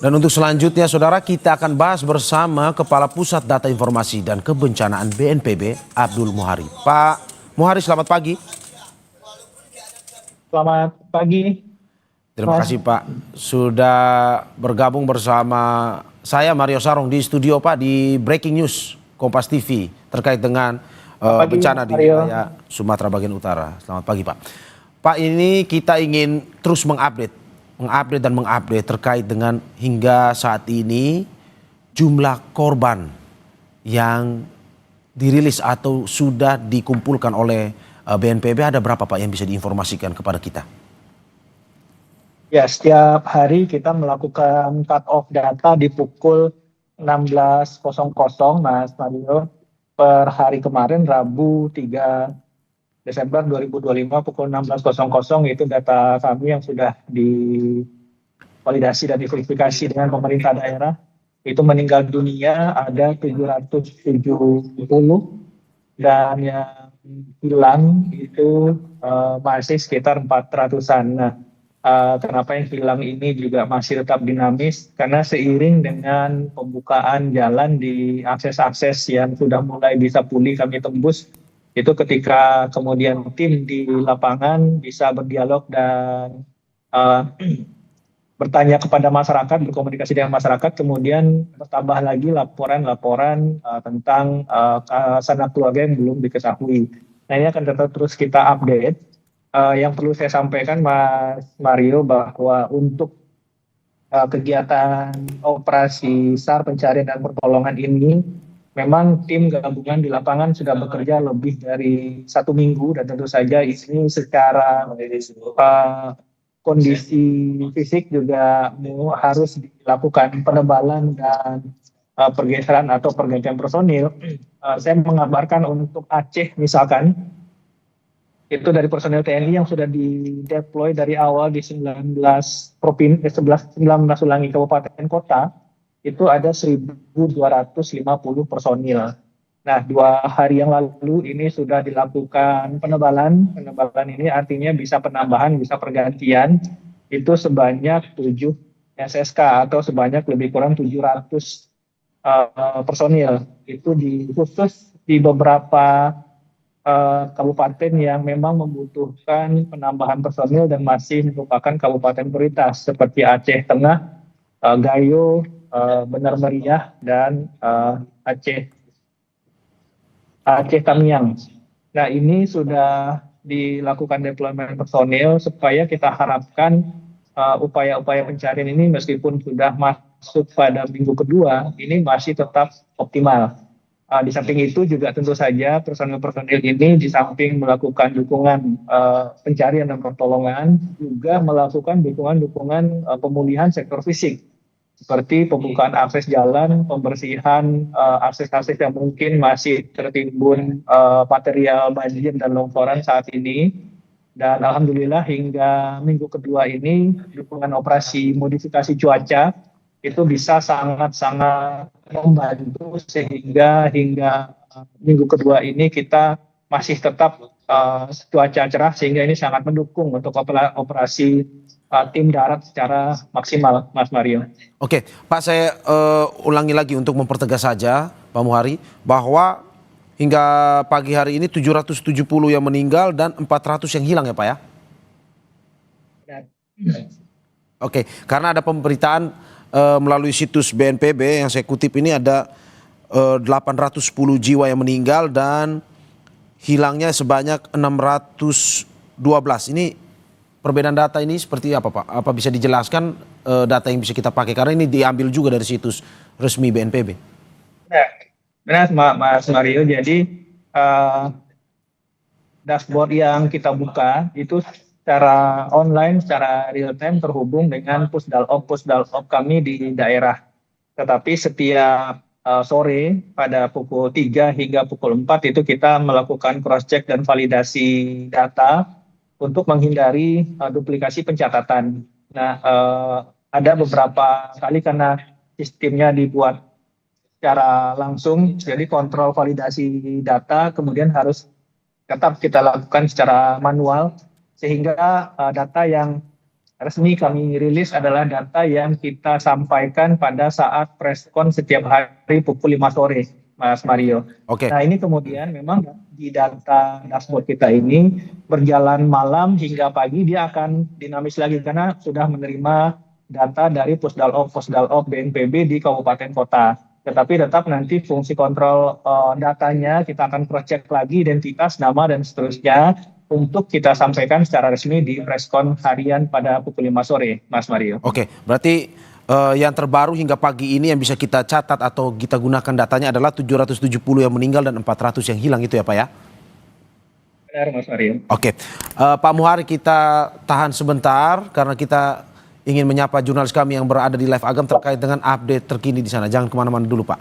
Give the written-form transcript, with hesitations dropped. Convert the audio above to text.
Dan untuk selanjutnya, saudara, kita akan bahas bersama Kepala Pusat Data Informasi dan Kebencanaan BNPB, Abdul Muhari. Pak Muhari, selamat pagi. Selamat pagi, Terima Mas. kasih Pak sudah bergabung bersama saya Mario Sarong di studio Pak di Breaking News Kompas TV terkait dengan Pagi, bencana di Mario. wilayah Sumatera bagian utara. Selamat pagi Pak. Pak, ini kita ingin terus mengupdate dan mengupdate terkait dengan hingga saat ini jumlah korban yang dirilis atau sudah dikumpulkan oleh BNPB ada berapa Pak yang bisa diinformasikan kepada kita? Ya, setiap hari kita melakukan cut off data di pukul 16.00, Mas Mario. Per hari kemarin, Rabu 3 Desember 2025 pukul 16.00 itu data kami yang sudah divalidasi dan diverifikasi dengan pemerintah daerah. Itu meninggal dunia ada 770 dan yang hilang itu masih sekitar 400-an. Nah, kenapa yang hilang ini juga masih tetap dinamis? Karena seiring dengan pembukaan jalan di akses-akses yang sudah mulai bisa pulih kami tembus, itu ketika kemudian tim di lapangan bisa berdialog dan bertanya kepada masyarakat, berkomunikasi dengan masyarakat, kemudian bertambah lagi laporan-laporan tentang sanak keluarga yang belum diketahui. Nah, ini akan tetap terus kita update. Yang perlu saya sampaikan, Mas Mario, bahwa untuk kegiatan operasi SAR pencarian dan pertolongan ini, memang tim gabungan di lapangan sudah bekerja lebih dari 1 minggu dan tentu saja ini secara kondisi fisik juga harus dilakukan penebalan dan pergeseran atau pergantian personil. Saya mengabarkan untuk Aceh misalkan, itu dari personil TNI yang sudah dideploy dari awal di 19 kabupaten kota, itu ada 1.250 personil. Nah, 2 hari yang lalu ini sudah dilakukan penebalan. Penebalan ini artinya bisa penambahan, bisa pergantian. Itu sebanyak 7 SSK atau sebanyak lebih kurang 700 personil. Itu khusus di beberapa kabupaten yang memang membutuhkan penambahan personil dan masih merupakan kabupaten prioritas seperti Aceh Tengah, Gayo, Benar Meriah, dan Aceh Tamiang. Nah, ini sudah dilakukan deployment personil supaya kita harapkan upaya-upaya pencarian ini meskipun sudah masuk pada minggu kedua, ini masih tetap optimal. Di samping itu juga tentu saja personil-personil ini di samping melakukan dukungan pencarian dan pertolongan, juga melakukan dukungan pemulihan sektor fisik, seperti pembukaan akses jalan, pembersihan akses-akses yang mungkin masih tertimbun material banjir dan longsoran saat ini. Dan alhamdulillah hingga minggu kedua ini dukungan operasi modifikasi cuaca itu bisa sangat-sangat membantu sehingga hingga minggu kedua ini kita masih tetap cuaca cerah sehingga ini sangat mendukung untuk operasi tim darat secara maksimal, Mas Mario. Oke, Pak, saya ulangi lagi untuk mempertegas saja, Pak Muhari, bahwa hingga pagi hari ini 770 yang meninggal dan 400 yang hilang ya Pak ya? Oke, karena ada pemberitaan melalui situs BNPB yang saya kutip ini ada 810 jiwa yang meninggal dan hilangnya sebanyak 612. Ini perbedaan data ini seperti apa Pak? Apa bisa dijelaskan data yang bisa kita pakai? Karena ini diambil juga dari situs resmi BNPB. Benar Mas Mario, jadi dashboard yang kita buka itu secara online, secara real time terhubung dengan pusdalop kami di daerah. Tetapi setiap sore pada pukul 3 hingga pukul 4 itu kita melakukan cross check dan validasi data untuk menghindari duplikasi pencatatan. Nah, ada beberapa kali karena sistemnya dibuat secara langsung, jadi kontrol validasi data kemudian harus tetap kita lakukan secara manual, sehingga data yang resmi kami rilis adalah data yang kita sampaikan pada saat preskon setiap hari pukul 5 sore, Mas Mario. Oke. Nah, ini kemudian memang di data dashboard kita ini berjalan malam hingga pagi dia akan dinamis lagi karena sudah menerima data dari Pusdalop BNPB di kabupaten kota. Tetapi tetap nanti fungsi kontrol datanya kita akan cross check lagi identitas, nama dan seterusnya untuk kita sampaikan secara resmi di preskon harian pada pukul 5 sore, Mas Mario. Oke, berarti yang terbaru hingga pagi ini yang bisa kita catat atau kita gunakan datanya adalah 770 yang meninggal dan 400 yang hilang itu ya Pak ya? Benar, Mas Mario. Oke, Pak Muhari kita tahan sebentar karena kita ingin menyapa jurnalis kami yang berada di Live Agam terkait dengan update terkini di sana. Jangan kemana-mana dulu Pak.